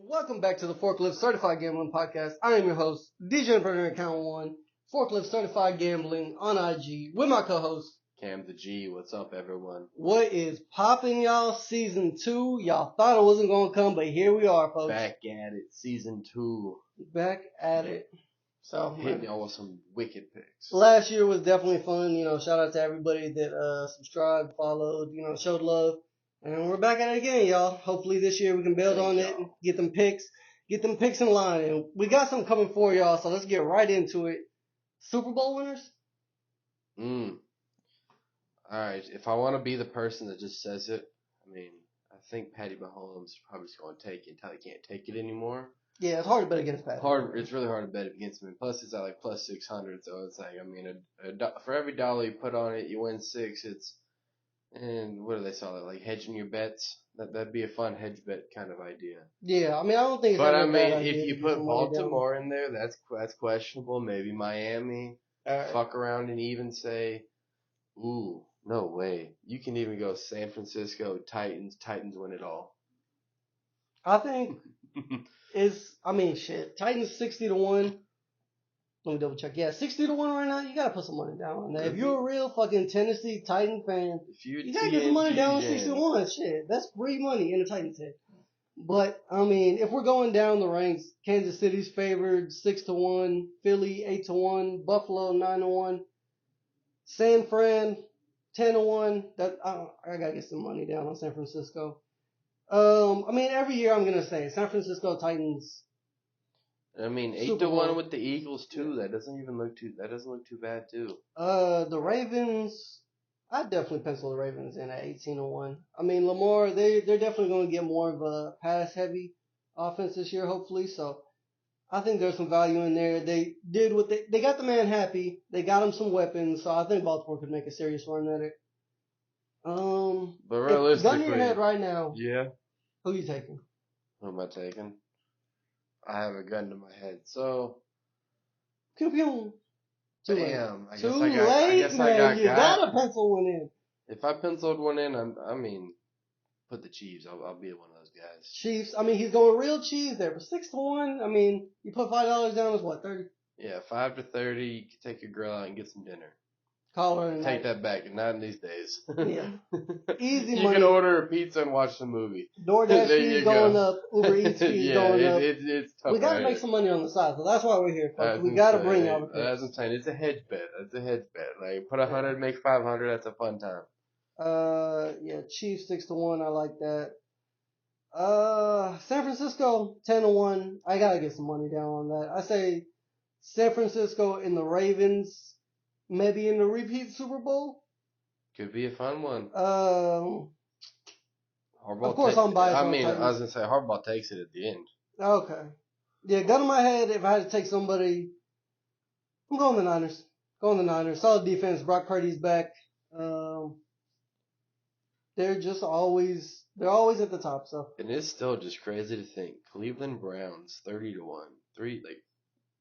Welcome back to the Forklift Certified Gambling Podcast. I am your host, DJ Burner Account 1, Forklift Certified Gambling on IG, with my co-host, Cam the G. What's up, everyone? What is poppin', y'all? Season 2. Y'all thought it wasn't going to come, but here we are, folks. Back at it, season 2. Back at it. So, hitting y'all with some wicked picks. Last year was definitely fun. Shout out to everybody that subscribed, followed, showed love. And we're back at it again, y'all. Hopefully this year we can build on it and get them picks in line. And we got something coming for y'all, so let's get right into it. Super Bowl winners? Alright, if I want to be the person that just says it, I think Patty Mahomes is probably just going to take it until he can't take it anymore. Yeah, it's hard to bet against Patty. It's really hard to bet against him. Plus, it's at like plus 600, so it's like, for every dollar you put on it, you win 6. And what do they call it? Like hedging your bets? That'd be a fun hedge bet kind of idea. Yeah, I don't think it's But a bad idea if you put Baltimore in there, that's questionable. Maybe Miami. Right. Fuck around and even say, ooh, no way. You can even go San Francisco, Titans. Titans win it all. I think shit. Titans 60-1. Let me double check. Yeah, 60-1 right now. You gotta put some money down on that. If you're a real fucking Tennessee Titan fan, you gotta get some money down on 60-1. Shit, that's free money in the Titans head. But if we're going down the ranks, Kansas City's favored 6-1, Philly 8-1, Buffalo 9-1, San Fran 10-1. I gotta get some money down on San Francisco. Every year I'm gonna say San Francisco Titans. 8-1 with the Eagles too. That doesn't look too bad too. The Ravens, I definitely pencil the Ravens in at 18-1. Lamar, they're definitely going to get more of a pass heavy offense this year, hopefully. So I think there's some value in there. They did what they got the man happy. They got him some weapons. So I think Baltimore could make a serious run at it. But realistically, gun to your head right now. Yeah. Who you taking? Who am I taking? I have a gun to my head, so. Pew pew. Too damn. I guess I got you gotta pencil one in. If I penciled one in, put the Chiefs. I'll be one of those guys. Chiefs. He's going real cheese there, but 6-1. You put $5 down is what, 30? Yeah, 5 to 30. You can take your girl out and get some dinner. Call her and take that back. Not in these days. Yeah. Easy you money. can order a pizza and watch the movie. DoorDash fees going up. Uber Eats fees going up. It's tough. We got to make some money on the side, so that's why we're here, folks. We got to bring y'all the picks. That's what I'm saying. It's a hedge bet. That's a hedge bet. Like, put 100, make 500. That's a fun time. Yeah, Chiefs 6-1. I like that. San Francisco 10-1. I got to get some money down on that. I say San Francisco and the Ravens. Maybe in the repeat Super Bowl? Could be a fun one. Harbaugh of course, I'm biased. I was going to say, Harbaugh takes it at the end. Okay. Yeah, gun to my head, if I had to take somebody, I'm going the Niners. Solid defense. Brock Purdy's back. They're always at the top, so. And it's still just crazy to think. Cleveland Browns, 30-1.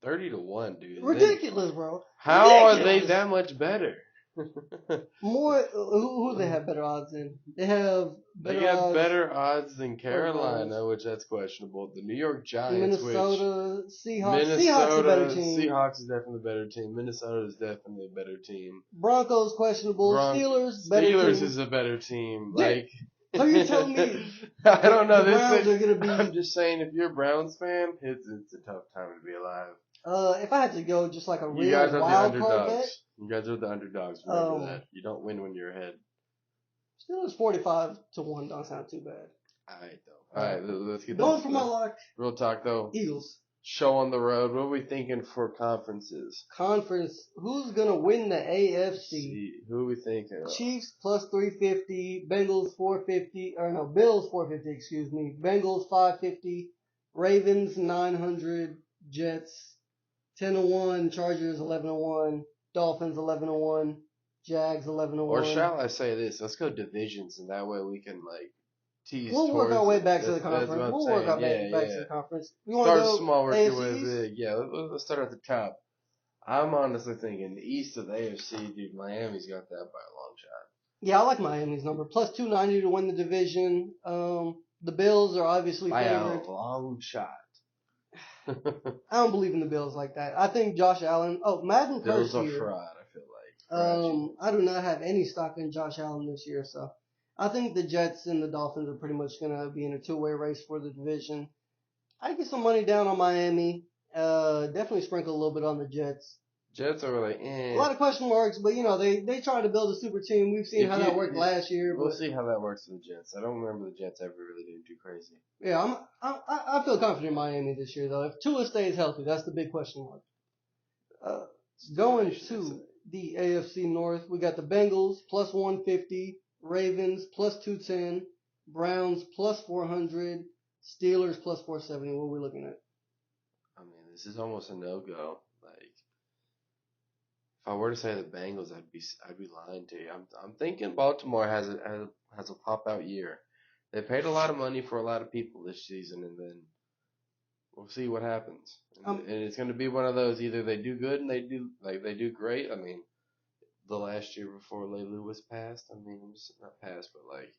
30-1, dude. Ridiculous, bro. How are they that much better? More. Who they have better odds in? They have better odds than Carolina, which that's questionable. The New York Giants, Minnesota, Seahawks. Seahawks a better team. Seahawks is definitely a better team. Minnesota is definitely a better team. Broncos questionable. Steelers better team. Steelers is a better team. So you're telling me? I don't know. The Browns are gonna be. I'm just saying, if you're a Browns fan, it's a tough time to be alive. If I had to go just like a real wild card bet. You guys are the underdogs. Remember that. You don't win when you're ahead. Steelers 45-1 don't sound too bad. Alright though. Alright, let's get going for my luck. Real talk though. Eagles. Show on the road. What are we thinking for conferences? Who's gonna win the AFC? Who are we thinking? Chiefs plus 350. Bengals 450. Bills 450. Excuse me. Bengals 550. Ravens 900. Jets 10-1. Chargers 11-1. Dolphins 11-1. Jags 11-1. Or shall I say this? Let's go divisions, and that way we can tease. We'll work our way back to the conference. We'll work our way back to the conference. Start small, work your way big. Yeah, let's start at the top. I'm honestly thinking the east of the AFC, dude. Miami's got that by a long shot. Yeah, I like Miami's number plus 290 to win the division. The Bills are obviously by favored. a long shot. I don't believe in the Bills like that. I think Josh Allen. Oh, Madden Bills first are year. fraud. I feel like. I do not have any stock in Josh Allen this year, so I think the Jets and the Dolphins are pretty much going to be in a two-way race for the division. I get some money down on Miami. Definitely sprinkle a little bit on the Jets. Jets are like, A lot of question marks, but they try to build a super team. We've seen how that worked last year. We'll see how that works for the Jets. I don't remember the Jets ever really doing too crazy. Yeah, I feel confident in Miami this year though. If Tua stays healthy, that's the big question mark. Going to the AFC North, we got the Bengals plus 150, Ravens plus 210, Browns plus 400, Steelers plus 470. What are we looking at? I mean, this is almost a no-go. Like, if I were to say the Bengals, I'd be lying to you. I'm thinking Baltimore has a pop-out year. They paid a lot of money for a lot of people this season, and then we'll see what happens. And it's going to be one of those, either they do good and they do great. I mean, the last year before Ray Lewis passed, not passed, but like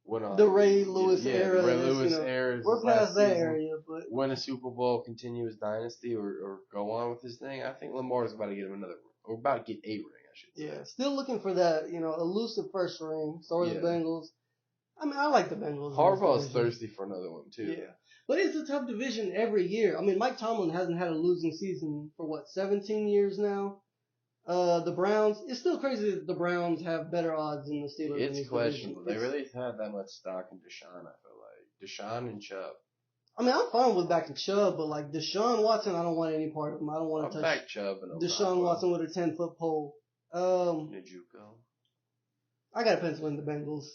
went on. The Ray Lewis era. The Ray Lewis era. We're past that area, but win a Super Bowl, continue his dynasty, or go on with his thing. I think Lamar's about to get him about to get a ring, I should say. Yeah, still looking for that, elusive first ring. So are the Bengals. I mean, I like the Bengals. Harbaugh's thirsty for another one, too. Yeah. But it's a tough division every year. I mean, Mike Tomlin hasn't had a losing season for 17 years now? The Browns, it's still crazy that the Browns have better odds than the Steelers. It's questionable. They really have that much stock in Deshaun, I feel like. Deshaun and Chubb. I mean, I'm fine with backing Chubb, but like Deshaun Watson, I don't want any part of him. I don't want to touch back Chubb and Deshaun Watson with a 10-foot pole. Najuko. I got to pencil in the Bengals.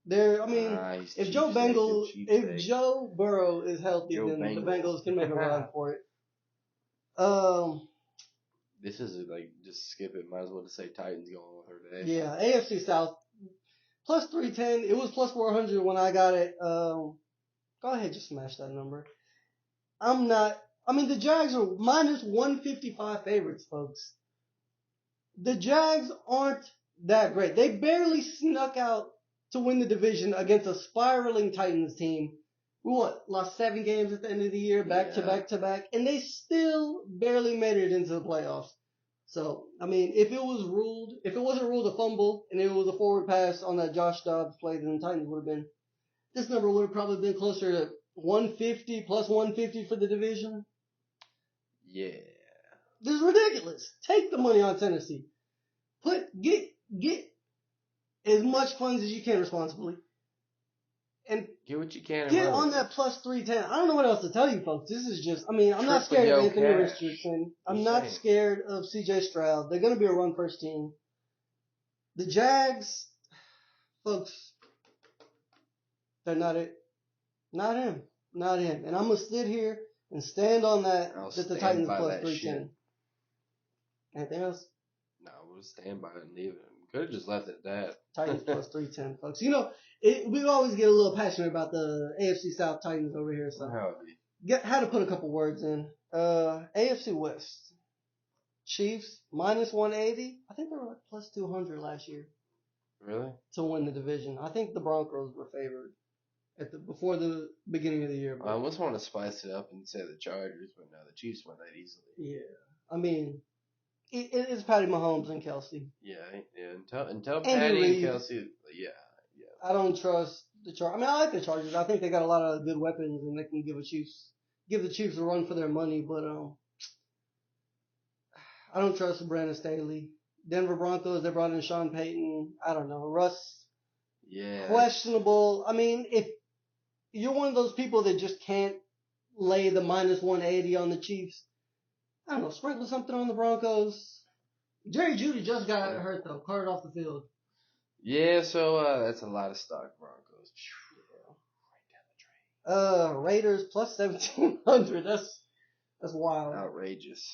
If Joe Burrow is healthy, then the Bengals can make a run for it. This is just skip it. Might as well just say Titans going with her today. Yeah, AFC South plus 310. It was plus 400 when I got it. Go ahead, just smash that number. The Jags are minus 155 favorites, folks. The Jags aren't that great. They barely snuck out to win the division against a spiraling Titans team. We lost 7 games at the end of the year, back to back, and they still barely made it into the playoffs. So, if it wasn't ruled a fumble and it was a forward pass on that Josh Dobbs play, then the Titans would have been, this number would have probably been closer to 150 plus 150 for the division. Yeah. This is ridiculous. Take the money on Tennessee. Get as much funds as you can responsibly. And get what you can. Get on that plus 310. I don't know what else to tell you, folks. This is just, I'm not scared of Anthony Richardson. I'm not scared of CJ Stroud. They're going to be a run first team. The Jags, folks, they're not it. Not him. Not him. And I'm going to sit here and stand on that the Titans plus 310. Anything else? No, we'll stand by it and leave it. Could have just left it at that. Titans plus 310, folks. We always get a little passionate about the AFC South Titans over here. So had to put a couple words in. AFC West. Chiefs minus 180. I think they were like plus 200 last year. Really? To win the division. I think the Broncos were favored before the beginning of the year. I almost want to spice it up and say the Chargers, but no, the Chiefs won that easily. Yeah. It's Patty Mahomes and Kelsey. Yeah. Until Patty and Kelsey, yeah. I don't trust the Chargers. I like the Chargers. I think they got a lot of good weapons, and they can give the Chiefs a run for their money. But I don't trust Brandon Staley. Denver Broncos, they brought in Sean Payton. I don't know. Russ, questionable. If you're one of those people that just can't lay the minus 180 on the Chiefs, I don't know, sprinkle something on the Broncos. Jerry Jeudy just got hurt, though. Carted off the field. Yeah, so that's a lot of stock, Broncos. Right down the drain. Raiders plus 1,700. That's wild. Outrageous.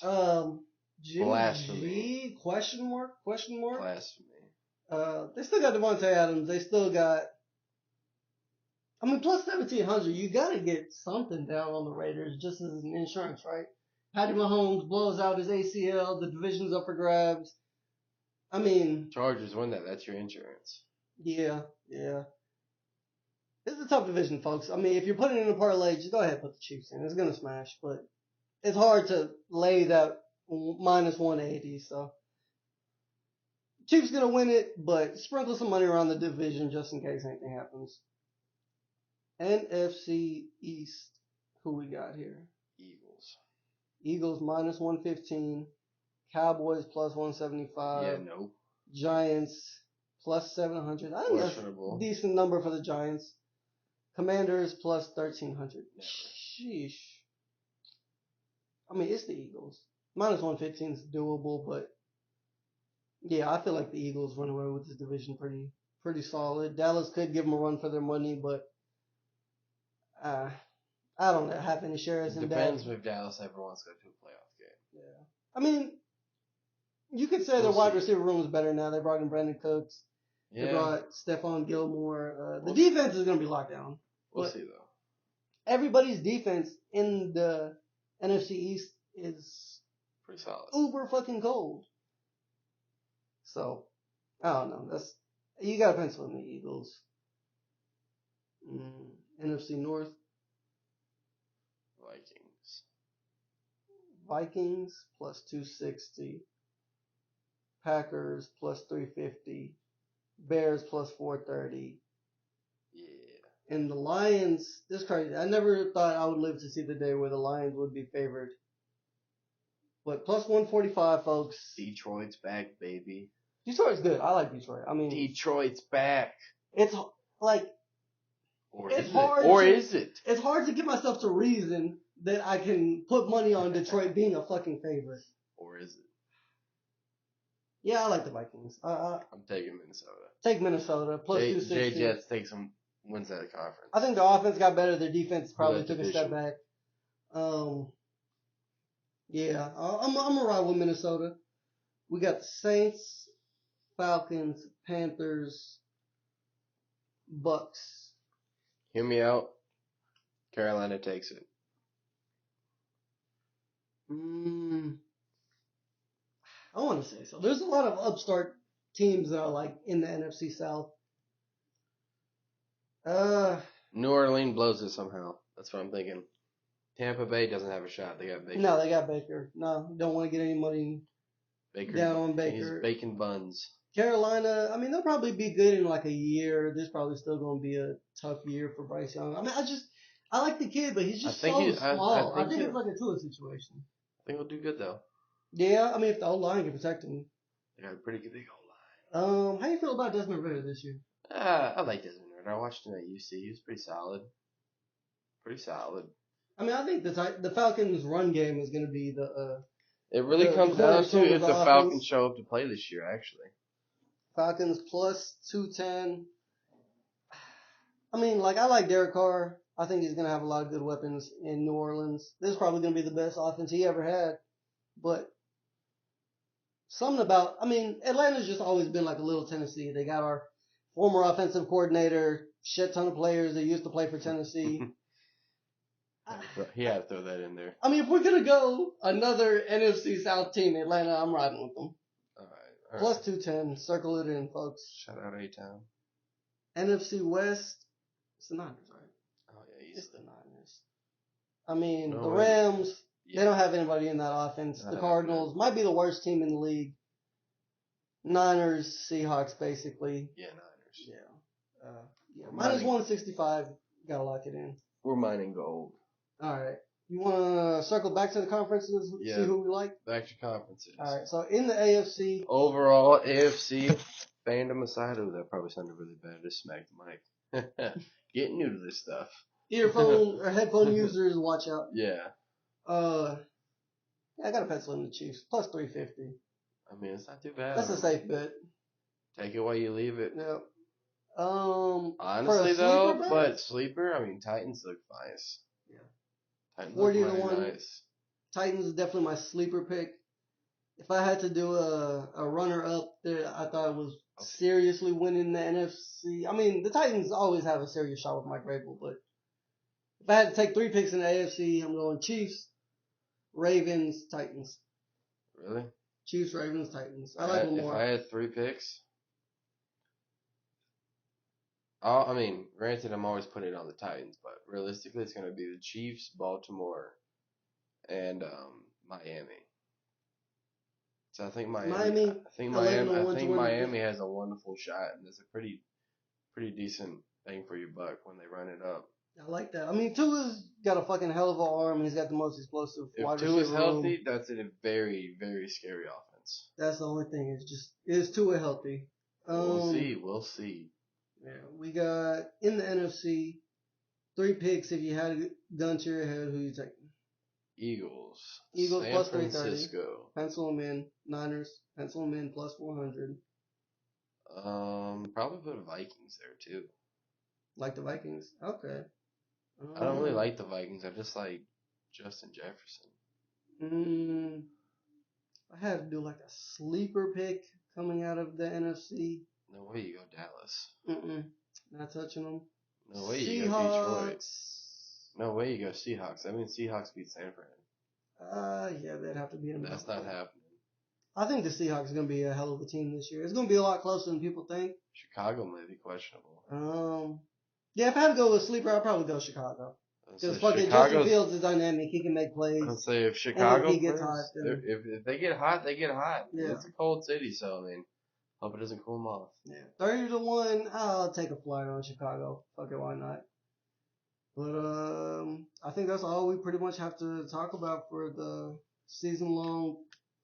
Jimmy Blasphemy. G? Question mark? Blasphemy. They still got Devontae Adams. They still got... plus 1,700, you got to get something down on the Raiders just as an insurance, right? Patty Mahomes blows out his ACL. The division's up for grabs. Chargers win that. That's your insurance. Yeah. It's a tough division, folks. I mean, if you're putting in a parlay, just go ahead and put the Chiefs in. It's gonna smash, but it's hard to lay that minus 180. So Chiefs gonna win it, but sprinkle some money around the division just in case anything happens. NFC East, who we got here? Eagles minus 115. Cowboys plus 175. Yeah, no. Giants plus 700. I think that's a decent number for the Giants. Commanders plus 1,300. Sheesh. I mean, it's the Eagles. Minus 115 is doable, but yeah, I feel like the Eagles run away with this division pretty solid. Dallas could give them a run for their money, but I don't have any shares in that. Depends if Dallas ever wants to go to a playoff game. Yeah. I mean, you could say their wide receiver room is better now. They brought in Brandon Cooks. Yeah. They brought Stephon Gilmore. The defense is going to be locked down. We'll see, though. Everybody's defense in the NFC East is pretty solid. Uber fucking cold. So, I don't know. You got to pencil in the Eagles. NFC North. Vikings plus 260. Packers plus 350. Bears plus 430. Yeah. And the Lions, this is crazy. I never thought I would live to see the day where the Lions would be favored. But plus 145, folks. Detroit's back, baby. Detroit's good. I like Detroit. I mean, Detroit's back. It's like, it's hard. Is it? It's hard to get myself to reason that I can put money on Detroit being a fucking favorite. Or is it? Yeah, I like the Vikings. I'm taking Minnesota. Take Minnesota. Plus 260. Jets take some wins out of conference. I think the offense got better. Their defense probably took a step back. Yeah, I'm gonna ride with Minnesota. We got the Saints, Falcons, Panthers, Bucks. Hear me out. Carolina takes it. I want to say so. There's a lot of upstart teams that are like in the NFC South. New Orleans blows it somehow. That's what I'm thinking. Tampa Bay doesn't have a shot. They got Baker. No, they got Baker. No, don't want to get any money down on Baker. He's baking buns. Carolina, I mean, they'll probably be good in like a year. There's probably still going to be a tough year for Bryce Young. I mean, I like the kid, but he's just so small. I think it's like a Tua situation. I think he'll do good, though. Yeah, I mean, if the O-line can protect him. They got a pretty good big O-line. How do you feel about Desmond Ridder this year? I like Desmond Ridder. I watched him at UC. He was pretty solid. Pretty solid. I mean, I think the Falcons' run game is going to be the. It really comes down to if the Falcons show up to play this year, actually. Falcons plus 210. I mean, like, I like Derek Carr. I think he's going to have a lot of good weapons in New Orleans. This is probably going to be the best offense he ever had. But something about, I mean, Atlanta's just always been like a little Tennessee. They got our former offensive coordinator, shit ton of players that used to play for Tennessee. He had to throw that in there. I mean, if we're going to go another NFC South team, Atlanta, I'm riding with them. All right. Plus 210. Circle it in, folks. Shout out A-Town. NFC West. It's the Niners, right? Oh, yeah. It's the Niners. I mean, the Rams, they don't have anybody in that offense. The Cardinals might be the worst team in the league. Niners, Seahawks, basically. Yeah, Niners. Yeah. Minus 165. Got to lock it in. We're mining gold. All right. You want to circle back to the conferences? Yeah. See who we like? Back to conferences. All right. So in the AFC. Overall, AFC, fandom aside. Oh, that probably sounded really bad. I just smacked the mic. Getting new to this stuff. Earphone or headphone users, watch out. Yeah. I got to pencil in the Chiefs. Plus 350. I mean, it's not too bad. That's a safe bet. Take it while you leave it. Yep. Honestly, though, but sleeper, I mean, Titans look nice. Yeah. Titans 40 to 1. Nice. Titans is definitely my sleeper pick. If I had to do a runner-up there, I thought it was seriously winning the NFC. I mean, the Titans always have a serious shot with Mike Vrabel, but if I had to take 3 picks in the AFC, I'm going Chiefs, Ravens, Titans. Really? Chiefs, Ravens, Titans. I like them more. If I had 3 picks, I mean, granted, I'm always putting it on the Titans, but realistically, it's going to be the Chiefs, Baltimore, and Miami. So I think Miami, 11-1 to win. Miami has a wonderful shot, and it's a pretty decent thing for your buck when they run it up. I like that. I mean, Tua's got a fucking hell of an arm. He's got the most explosive wide receiver room. If Tua's healthy, that's a very, very scary offense. That's the only thing. Is Tua healthy? We'll see. Yeah, we got in the NFC 3 picks. If you had a gun to your head, who you taking? Eagles San plus 330. Francisco. Pencil them in. Niners. Pencil them in plus 400. Probably put Vikings there too. Like the Vikings? Okay. I don't really like the Vikings. I just like Justin Jefferson. I had to do like a sleeper pick coming out of the NFC. No way you go Dallas. Not touching them. No way you go Detroit. No way you go Seahawks. I mean, Seahawks beat San Fran. Yeah, they'd have to beat them. That's not happening. I think the Seahawks are going to be a hell of a team this year. It's going to be a lot closer than people think. Chicago may be questionable. Yeah, if I had to go with a sleeper, I'd probably go Chicago. Because fucking Justin Fields is dynamic. He can make plays. I'd say if Chicago gets hot, if they get hot, they get hot. Yeah. It's a cold city, so I mean, hope it doesn't cool them off. Yeah, 30-1. I'll take a flyer on Chicago. Fuck it, why not? But I think that's all we pretty much have to talk about for the season-long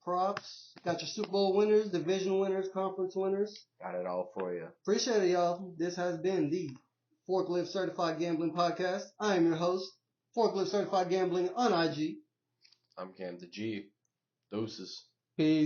props. Got your Super Bowl winners, division winners, conference winners. Got it all for you. Appreciate it, y'all. This has been the Forklift Certified Gambling Podcast. I am your host, Forklift Certified Gambling on IG. I'm Cam the G. Doses. Peace.